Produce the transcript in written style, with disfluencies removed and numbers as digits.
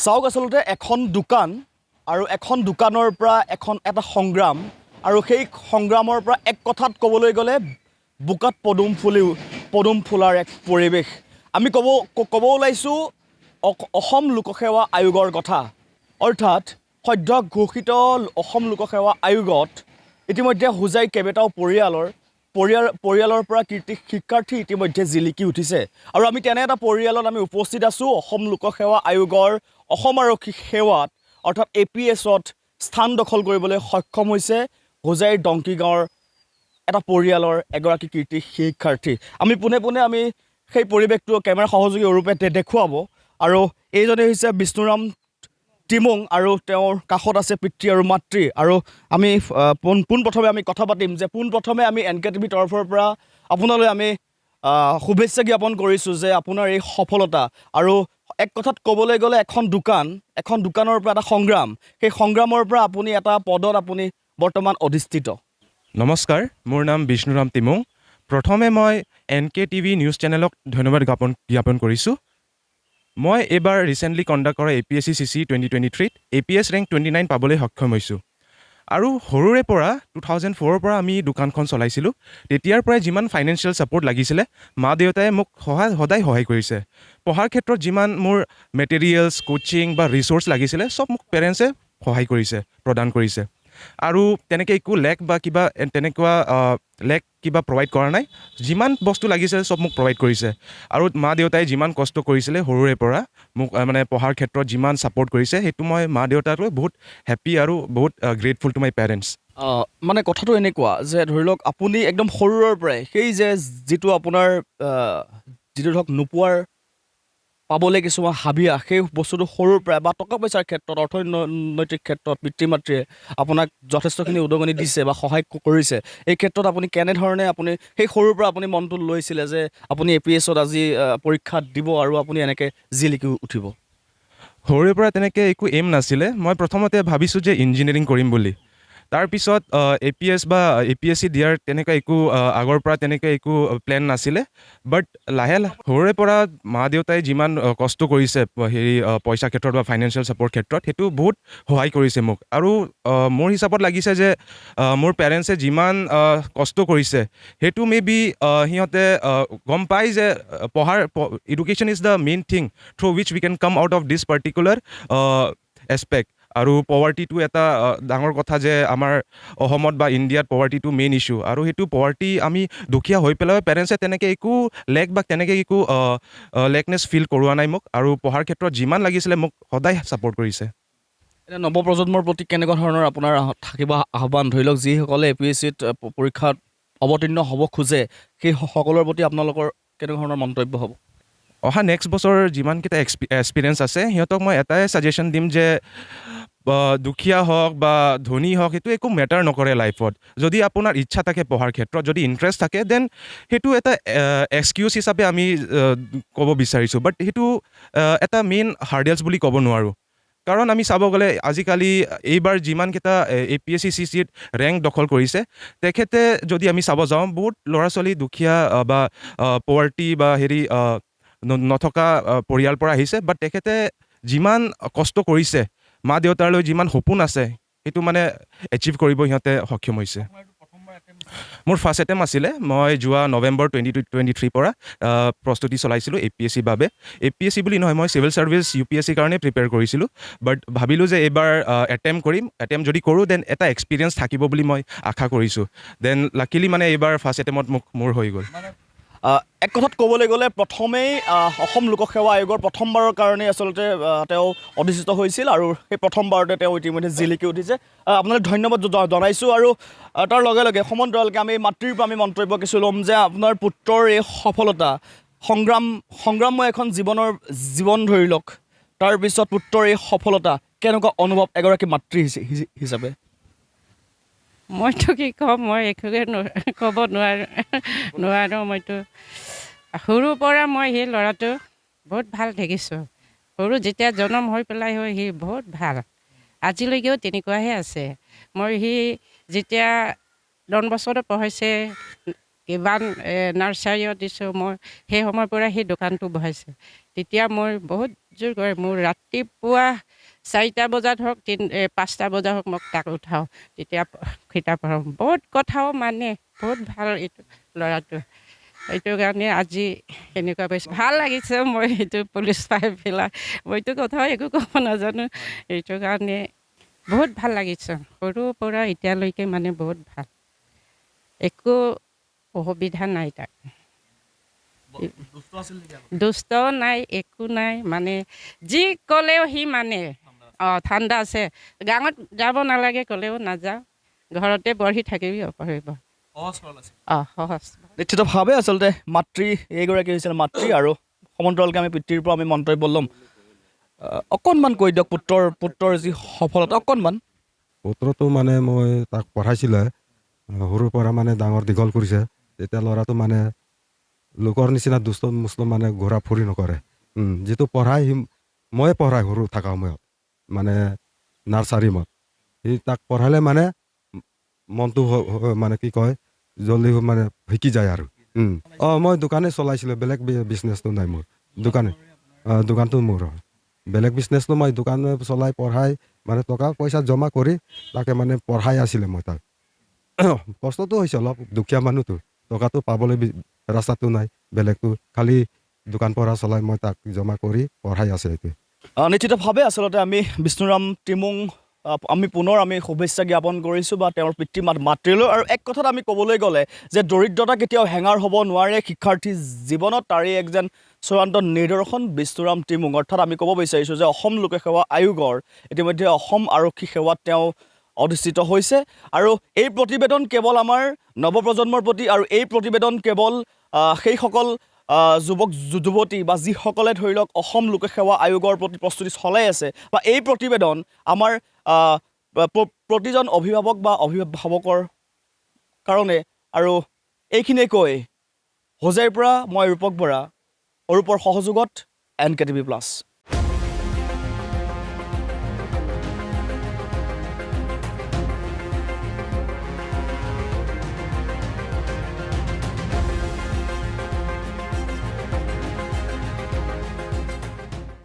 চাওক আচলতে এখন দোকান আৰু এখন দোকানৰ পৰা এটা সংগ্ৰাম আৰু সেই সংগ্ৰামৰ পৰা এক কথাত ক'বলৈ গ'লে বোকাত পদুম ফুলাৰ এক পৰিৱেশ আমি ক'ব ওলাইছোঁ অসম লোকসেৱা আয়োগৰ কথা অৰ্থাৎ সদ্য ঘোষিত অসম লোকসেৱা আয়োগত ইতিমধ্যে হোজাই কেইবাটাও পৰিয়ালৰ পৰা শিক্ষাৰ্থী ইতিমধ্যে জিলিকি উঠিছে আৰু আমি তেনে এটা পৰিয়ালত আমি উপস্থিত আছোঁ অসম লোকসেৱা আয়োগৰ অসম আৰক্ষী সেৱাত অৰ্থাৎ APSত স্থান দখল কৰিবলৈ সক্ষম হৈছে হোজাইৰ ডংকি গাঁৱৰ এটা পৰিয়ালৰ এগৰাকী শিক্ষাৰ্থী আমি পোনে আমি সেই পৰিৱেশটো কেমেৰা সহযোগী ৰূপে দেখুৱাব আৰু এইজনে হৈছে বিষ্ণুৰাম টিমুং আৰু তেওঁৰ কাষত আছে পিতৃ আৰু মাতৃ আৰু আমি পোনপ্ৰথমে আমি কথা পাতিম যে পোনপ্ৰথমে আমি NKTV তৰফৰ পৰা আপোনালৈ আমি শুভেচ্ছা জ্ঞাপন কৰিছোঁ যে আপোনাৰ এই সফলতা আৰু এক কথাত ক'বলৈ গ'লে এখন দোকানৰ পৰা এটা সংগ্ৰাম সেই সংগ্ৰামৰ পৰা আপুনি এটা পদত আপুনি বৰ্তমান অধিষ্ঠিত নমস্কাৰ মোৰ নাম বিষ্ণুৰাম টিমুং প্ৰথমে মই NKTV নিউজ চেনেলক ধন্যবাদ জ্ঞাপন কৰিছোঁ মই এবাৰ ৰিসেন্টলি কণ্ডাক্ট কৰা APSC CC 2023 APS ৰেংক 29 পাবলৈ সক্ষম হৈছোঁ আৰু সৰুৰে পৰা 2004 পৰা আমি দোকানখন চলাইছিলোঁ তেতিয়াৰ পৰাই যিমান ফাইনেন্সিয়েল সাপোৰ্ট লাগিছিলে মা দেউতাই মোক সদায় সহায় কৰিছে পঢ়াৰ ক্ষেত্ৰত যিমান মোৰ মেটেৰিয়েলছ কোচিং বা ৰিসোৰ্স লাগিছিলে সব মোক পেৰেণ্টছে সহায় কৰিছে প্ৰদান কৰিছে আৰু তেনেকৈ একো লেক বা কিবা তেনেকুৱা লেক কিবা প্ৰভাইড কৰা নাই যিমান বস্তু লাগিছে সব মোক প্ৰভাইড কৰিছে আৰু মা দেউতাই যিমান কষ্ট কৰিছিলে সৰুৰে পৰা মোক মানে পঢ়াৰ ক্ষেত্ৰত যিমান সাপোৰ্ট কৰিছে সেইটো মই মা দেউতাকলৈ বহুত হেপী আৰু বহুত গ্ৰেটফুল টু মাই পেৰেণ্টছ মানে কথাটো এনেকুৱা যে ধৰি লওক আপুনি একদম সৰুৰে পৰাই সেই যে যিটো আপোনাৰ যিটো ধৰক নোপোৱাৰ পাবলৈ কিছুমান হাবিয়া সেই বস্তুটো সৰুৰ পৰাই বা টকা পইচাৰ ক্ষেত্ৰত অৰ্থনৈতিক ক্ষেত্ৰত পিতৃ মাতৃয়ে আপোনাক যথেষ্টখিনি উদগনি দিছে বা সহায় কৰিছে এই ক্ষেত্ৰত আপুনি কেনেধৰণে আপুনি সেই সৰুৰ পৰা আপুনি মনটো লৈছিলে যে আপুনি APSত আজি পৰীক্ষা দিব আৰু আপুনি এনেকৈ জিলিকি উঠিব সৰুৰে পৰা তেনেকৈ একো এম নাছিলে মই প্ৰথমতে ভাবিছোঁ যে ইঞ্জিনিয়াৰিং কৰিম বুলি তাৰপিছত APS বা APSC দিয়াৰ তেনেকুৱা একো আগৰ পৰা তেনেকৈ একো প্লেন নাছিলে বাট লাহে সৰুৰে পৰা মা দেউতাই যিমান কষ্ট কৰিছে হেৰি পইচা ক্ষেত্ৰত বা ফাইনেন্সিয়েল ছাপোৰ্ট ক্ষেত্ৰত সেইটো বহুত সহায় কৰিছে মোক আৰু মোৰ হিচাপত লাগিছে যে মোৰ পেৰেণ্টছে যিমান কষ্ট কৰিছে সেইটো মে বি সিহঁতে গম পায় যে পঢ়াৰ education is the main thing through which we can come out of this particular aspect আৰু পভাৰ্টিটো এটা ডাঙৰ কথা যে আমাৰ অসমত বা ইণ্ডিয়াত পভাৰ্টিটো মেইন ইছ্যু আৰু সেইটো পভাৰ্টি আমি দুখীয়া হৈ পেলাই পেৰেণ্টছে তেনেকৈ একো লেক বা তেনেকৈ একো লেকনেছ ফিল কৰোৱা নাই মোক আৰু পঢ়াৰ ক্ষেত্ৰত যিমান লাগিছিলে মোক সদায় ছাপোৰ্ট কৰিছে এতিয়া নৱপ্ৰজন্মৰ প্ৰতি কেনেকুৱা ধৰণৰ আপোনাৰ থাকিব আহ্বান ধৰি লওক যিসকলে APSCত পৰীক্ষাত অৱতীৰ্ণ হ'ব খোজে সেই সকলৰ প্ৰতি আপোনালোকৰ কেনেকুৱা ধৰণৰ মন্তব্য হ'ব অহা নেক্সট বছৰ যিমানকেইটা এক্সপিৰিয়েঞ্চ আছে সিহঁতক মই এটাই ছাজেশ্যন দিম যে দুখীয়া হওক বা ধনী হওক সেইটো একো মেটাৰ নকৰে লাইফত যদি আপোনাৰ ইচ্ছা থাকে পঢ়াৰ ক্ষেত্ৰত যদি ইণ্টাৰেষ্ট থাকে দেন সেইটো এটা এক্সকিউজ হিচাপে আমি ক'ব বিচাৰিছোঁ বাট সেইটো এটা মেইন হাৰ্ডেলছ বুলি ক'ব নোৱাৰোঁ কাৰণ আমি চাব গ'লে আজিকালি এইবাৰ যিমানকেইটা APSC CCত ৰেংক দখল কৰিছে তেখেতে যদি আমি চাব যাওঁ বহুত ল'ৰা ছোৱালী দুখীয়া বা পভাৰ্টি বা হেৰি নথকা পৰিয়ালৰ পৰা আহিছে বাট তেখেতে যিমান কষ্ট কৰিছে মা দেউতালৈ যিমান সপোন আছে সেইটো মানে এচিভ কৰিব সিহঁতে সক্ষম হৈছে মোৰ ফাৰ্ষ্ট এটেম্প আছিলে মই যোৱা নৱেম্বৰ 2023 পৰা প্ৰস্তুতি চলাইছিলোঁ APSCৰ বাবে APSC বুলি নহয় মই চিভিল ছাৰ্ভিচ UPSC কাৰণে প্ৰিপেয়াৰ কৰিছিলোঁ বাট ভাবিলোঁ যে এইবাৰ এটেম্প যদি কৰোঁ দেন এটা এক্সপিৰিয়েঞ্চ থাকিব বুলি মই আশা কৰিছোঁ দেন লাকিলি মানে এইবাৰ ফাৰ্ষ্ট এটেম্পত মোৰ হৈ গ'ল এক কথাত ক'বলৈ গ'লে প্ৰথমেই অসম লোকসেৱা আয়োগৰ প্ৰথমবাৰৰ কাৰণে আচলতে তেওঁ অধিষ্ঠিত হৈছিল আৰু সেই প্ৰথমবাৰতে তেওঁ ইতিমধ্যে জিলিকি উঠিছে আপোনালোক ধন্যবাদ জনাইছোঁ আৰু তাৰ লগে লগে সমান্তৰালকৈ আমি মাতৃৰ পৰা আমি মন্তব্য কিছু ল'ম যে আপোনাৰ পুত্ৰৰ এই সফলতা সংগ্ৰামময় এখন জীৱন ধৰি লওক তাৰপিছত পুত্ৰৰ এই সফলতা কেনেকুৱা অনুভৱ এগৰাকী মাতৃ হিচাপে মইতো কি ক'ম মই একোকে ক'ব নোৱাৰোঁ মইতো সৰুৰ পৰা মই সেই ল'ৰাটো বহুত ভাল দেখিছোঁ সৰু যেতিয়া জন্ম হৈ পেলাই হয় সি বহুত ভাল আজিলৈকেও তেনেকুৱাহে আছে মই সি যেতিয়া 10 বছৰত পঢ়াইছে কিমান নাৰ্চাৰীও দিছোঁ। মই সেই সময়ৰ পৰা সেই দোকানটো বহাইছোঁ। তেতিয়া মই বহুত জোৰ কৰে, মোৰ ৰাতিপুৱা 4টা বজাত হওক 5টা বজাত হওক মোক তাক উঠাওঁ, তেতিয়া কিতাপ পঢ়াওঁ। বহুত কথাও মানে, বহুত ভাল এইটো ল'ৰাটো। সেইটো কাৰণে আজি এনেকুৱা পাইছোঁ, ভাল লাগিছে। মই সেইটো পুলিচ পাই পেলাই মইতো কথাও একো ক'ব নাজানো, সেইটো কাৰণে বহুত ভাল লাগিছে। সৰুৰ পৰা এতিয়ালৈকে মানে বহুত ভাল, একো অসুবিধা নাই তাক। দুষ্টও নাই, একো নাই, মানে যি ক'লেও সি মানে ঠাণ্ডা আছে। গাঁৱত যাব নালাগে ক'লেও নাযাওঁ, ঘৰতে পঢ়ি থাকিবি পঢ়িব। সহজ। নিশ্চিতভাৱে আচলতে মাতৃ এইগৰাকী হৈছিল মাতৃ, আৰু সমান্তৰালকৈ আমি পিতৃৰ পৰা আমি মন্তব্য ল'ম। অকণমান কৈ দিয়ক পুত্ৰৰ যি সফলতা, অকণমান। পুত্ৰটো মানে মই তাক পঢ়াইছিলে, সৰুৰ পৰা মানে ডাঙৰ দীঘল কৰিছে। তেতিয়া ল'ৰাটো মানে লোকৰ নিচিনা দুষ্ট মুষ্ট মানে ঘূৰা ফুৰি নকৰে। যিটো পঢ়াই ময়ে পঢ়াই সৰু থকা সময়ত, মানে নাৰ্চাৰীমত সি তাক পঢ়ালে মানে মনটো মানে কি কয় জলদি মানে শিকি যায় আৰু। মই দোকানে চলাইছিলোঁ, বেলেগ বিজনেছটো নাই মোৰ। দোকানটো মোৰ হয়, বেলেগ বিজনেছটো মই দোকান চলাই পঢ়াই মানে টকা পইচা জমা কৰি তাকে মানে পঢ়াই আছিলে মই তাক। কষ্টটো হৈছে অলপ, দুখীয়া মানুহটো, টকাটো পাবলৈ ৰাস্তাটো নাই, বেলেগটো খালি দোকান পঢ়া চলাই মই তাক জমা কৰি পঢ়াই আছে এইটোৱে। নিশ্চিতভাৱে আচলতে আমি বিষ্ণুৰাম টিমুং আমি পুনৰ শুভেচ্ছা জ্ঞাপন কৰিছোঁ বা তেওঁৰ পিতৃ মাতৃলৈ। আৰু এক কথাত আমি ক'বলৈ গ'লে যে দৰিদ্ৰতা কেতিয়াও হেঙাৰ হ'ব নোৱাৰে শিক্ষাৰ্থী জীৱনত, তাৰেই এক যেন চূড়ান্ত নিদৰ্শন বিষ্ণুৰাম টিমুং। অৰ্থাৎ আমি ক'ব বিচাৰিছোঁ যে অসম লোকসেৱা আয়োগৰ ইতিমধ্যে অসম আৰক্ষী সেৱাত তেওঁ অধিষ্ঠিত হৈছে। আৰু এই প্ৰতিবেদন কেৱল আমাৰ নৱপ্ৰজন্মৰ প্ৰতি, আৰু এই প্ৰতিবেদন কেৱল সেইসকল যুৱক যুৱতী বা যিসকলে ধৰি লওক অসম লোকসেৱা আয়োগৰ প্ৰতি প্ৰস্তুতি চলাই আছে, বা এই প্ৰতিবেদন আমাৰ প্ৰতিজন অভিভাৱক বা অভিভাৱকৰ কাৰণে। আৰু এইখিনিয়ে কৈ হোজাইৰ পৰা মই ৰূপক বৰা, অৰূপৰ সহযোগত NKTV+।